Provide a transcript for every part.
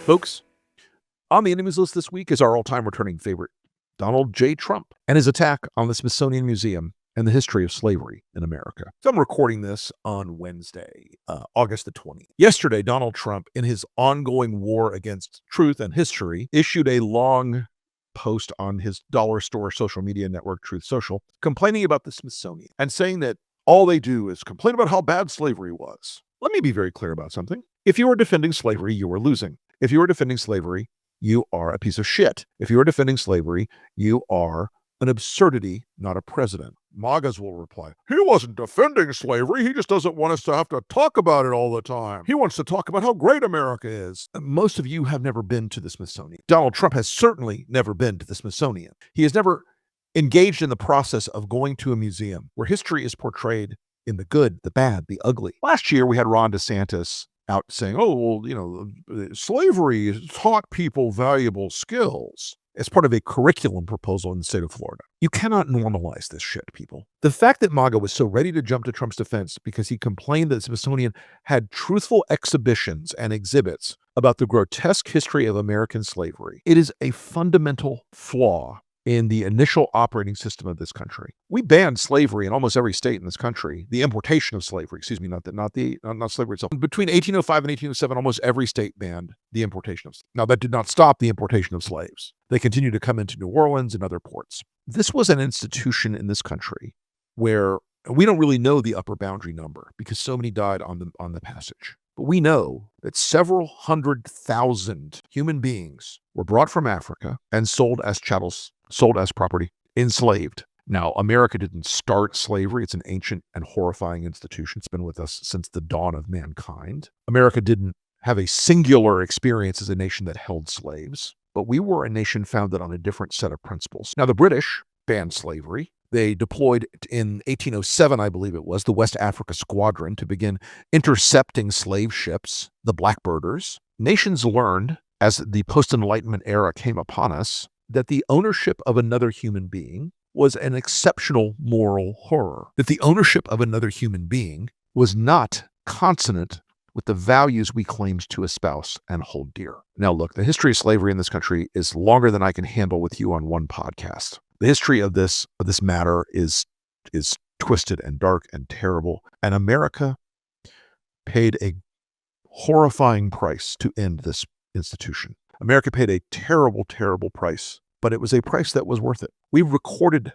Folks, on the enemies list this week is our all-time returning favorite, Donald J. Trump, and his attack on the Smithsonian Museum and the history of slavery in America. So I'm recording this on Wednesday, August the 20th. Yesterday, Donald Trump, in his ongoing war against truth and history, issued a long post on his dollar store social media network, Truth Social, complaining about the Smithsonian and saying that all they do is complain about how bad slavery was. Let me be very clear about something. If you are defending slavery, you are losing. If you are defending slavery, you are a piece of shit. If you are defending slavery, you are an absurdity, not a president. MAGAs will reply, he wasn't defending slavery. He just doesn't want us to have to talk about it all the time. He wants to talk about how great America is. Most of you have never been to the Smithsonian. Donald Trump has certainly never been to the Smithsonian. He has never engaged in the process of going to a museum where history is portrayed in the good, the bad, the ugly. Last year, we had Ron DeSantis out saying, slavery taught people valuable skills as part of a curriculum proposal in the state of Florida. You cannot normalize this shit, people. The fact that MAGA was so ready to jump to Trump's defense because he complained that the Smithsonian had truthful exhibitions and exhibits about the grotesque history of American slavery, it is a fundamental flaw in the initial operating system of this country. We banned slavery in almost every state in this country. The importation of slavery, not slavery itself. Between 1805 and 1807, almost every state banned the importation of slaves. Now, that did not stop the importation of slaves. They continued to come into New Orleans and other ports. This was an institution in this country where we don't really know the upper boundary number because so many died on the passage. But we know that several 100,000 human beings were brought from Africa and sold as chattels, sold as property, enslaved. Now, America didn't start slavery. It's an ancient and horrifying institution. It's been with us since the dawn of mankind. America didn't have a singular experience as a nation that held slaves, but we were a nation founded on a different set of principles. Now, the British banned slavery. They deployed in 1807, I believe it was, the West Africa Squadron to begin intercepting slave ships, the Blackbirders. Nations learned, as the post-Enlightenment era came upon us, that the ownership of another human being was an exceptional moral horror, that the ownership of another human being was not consonant with the values we claimed to espouse and hold dear. Now look, the history of slavery in this country is longer than I can handle with you on one podcast. The history of this matter is twisted and dark and terrible, and America paid a horrifying price to end this institution. America paid a terrible, terrible price, but it was a price that was worth it. We've recorded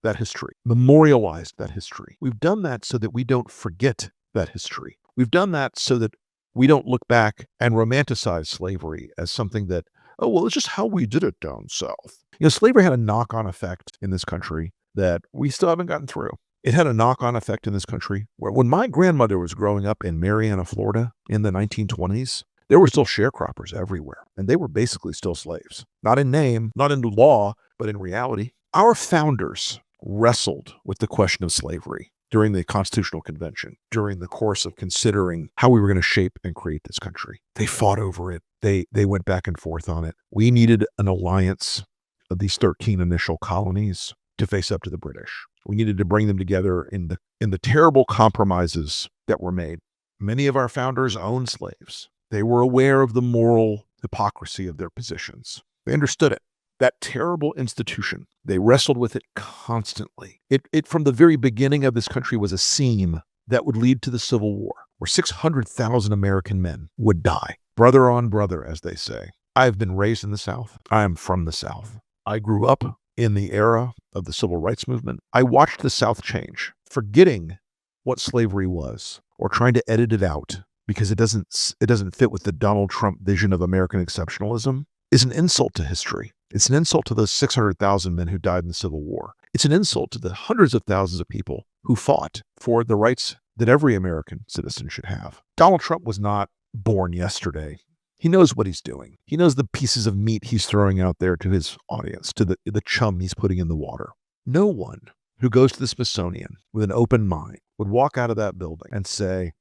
that history, memorialized that history. We've done that so that we don't forget that history. We've done that so that we don't look back and romanticize slavery as something that, oh, well, it's just how we did it down south. Slavery had a knock-on effect in this country that we still haven't gotten through. It had a knock-on effect in this country where when my grandmother was growing up in Marianna, Florida in the 1920s, there were still sharecroppers everywhere, and they were basically still slaves. Not in name, not in law, but in reality. Our founders wrestled with the question of slavery during the Constitutional Convention, during the course of considering how we were going to shape and create this country. They fought over it. They went back and forth on it. We needed an alliance of these 13 initial colonies to face up to the British. We needed to bring them together in the terrible compromises that were made. Many of our founders owned slaves. They were aware of the moral hypocrisy of their positions. They understood it. That terrible institution, they wrestled with it constantly. It from the very beginning of this country was a seam that would lead to the Civil War, where 600,000 American men would die. Brother on brother, as they say. I've been raised in the South. I am from the South. I grew up in the era of the Civil Rights Movement. I watched the South change, forgetting what slavery was or trying to edit it out because it doesn't fit with the Donald Trump vision of American exceptionalism, is an insult to history. It's an insult to those 600,000 men who died in the Civil War. It's an insult to the hundreds of thousands of people who fought for the rights that every American citizen should have. Donald Trump was not born yesterday. He knows what he's doing. He knows the pieces of meat he's throwing out there to his audience, to the chum he's putting in the water. No one who goes to the Smithsonian with an open mind would walk out of that building and say,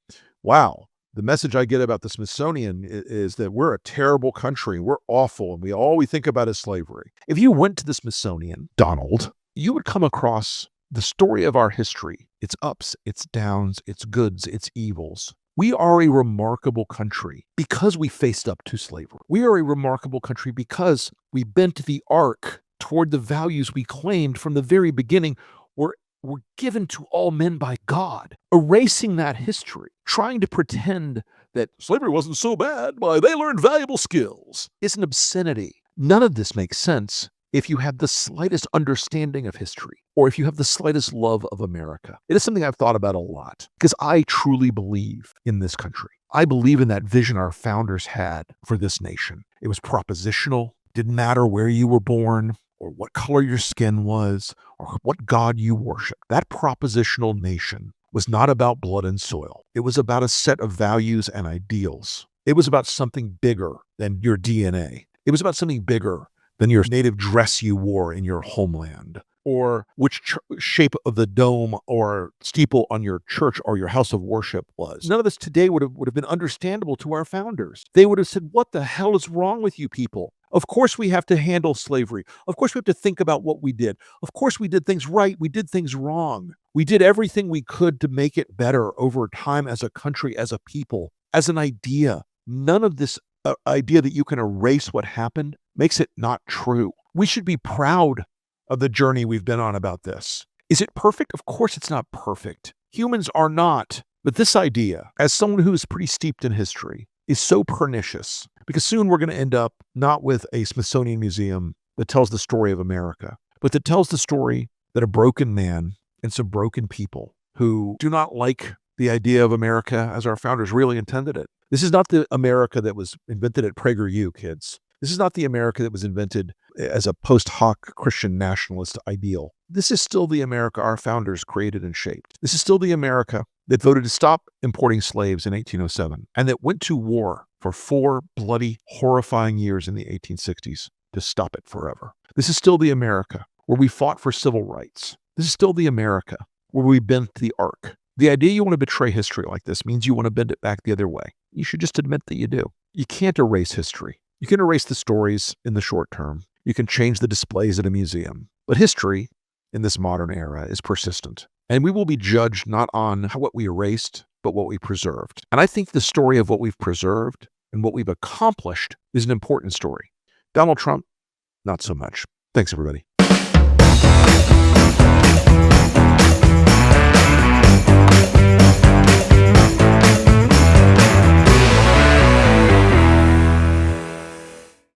wow, the message I get about the Smithsonian is that we're a terrible country. We're awful. And all we think about is slavery. If you went to the Smithsonian, Donald, you would come across the story of our history, its ups, its downs, its goods, its evils, We are a remarkable country because we faced up to slavery. We are a remarkable country because we bent the arc toward the values we claimed from the very beginning were given to all men by God. Erasing that history, trying to pretend that slavery wasn't so bad, why they learned valuable skills, is an obscenity. None of this makes sense if you have the slightest understanding of history or if you have the slightest love of America. It is something I've thought about a lot because I truly believe in this country. I believe in that vision our founders had for this nation. It was propositional. Didn't matter where you were born or what color your skin was or what God you worshiped. That propositional nation was not about blood and soil. It was about a set of values and ideals. It was about something bigger than your DNA. It was about something bigger than your native dress you wore in your homeland, or which shape of the dome or steeple on your church or your house of worship was. None of this today would have been understandable to our founders. They would have said, what the hell is wrong with you people? Of course we have to handle slavery. Of course we have to think about what we did. Of course we did things right. We did things wrong. We did everything we could to make it better over time as a country, as a people, as an idea. None of this idea that you can erase what happened makes it not true. We should be proud of the journey we've been on about this. Is it perfect? Of course it's not perfect. Humans are not. But this idea, as someone who is pretty steeped in history, is so pernicious because soon we're going to end up not with a Smithsonian museum that tells the story of America, but that tells the story that a broken man and some broken people who do not like the idea of America as our founders really intended it. This is not the America that was invented at PragerU, kids. This is not the America that was invented as a post hoc Christian nationalist ideal. This is still the America our founders created and shaped. This is still the America that voted to stop importing slaves in 1807 and that went to war for 4 bloody, horrifying years in the 1860s to stop it forever. This is still the America where we fought for civil rights. This is still the America where we bent the arc. The idea you want to betray history like this means you want to bend it back the other way. You should just admit that you do. You can't erase history. You can erase the stories in the short term. You can change the displays at a museum. But history in this modern era is persistent. And we will be judged not on what we erased, but what we preserved. And I think the story of what we've preserved and what we've accomplished is an important story. Donald Trump, not so much. Thanks, everybody.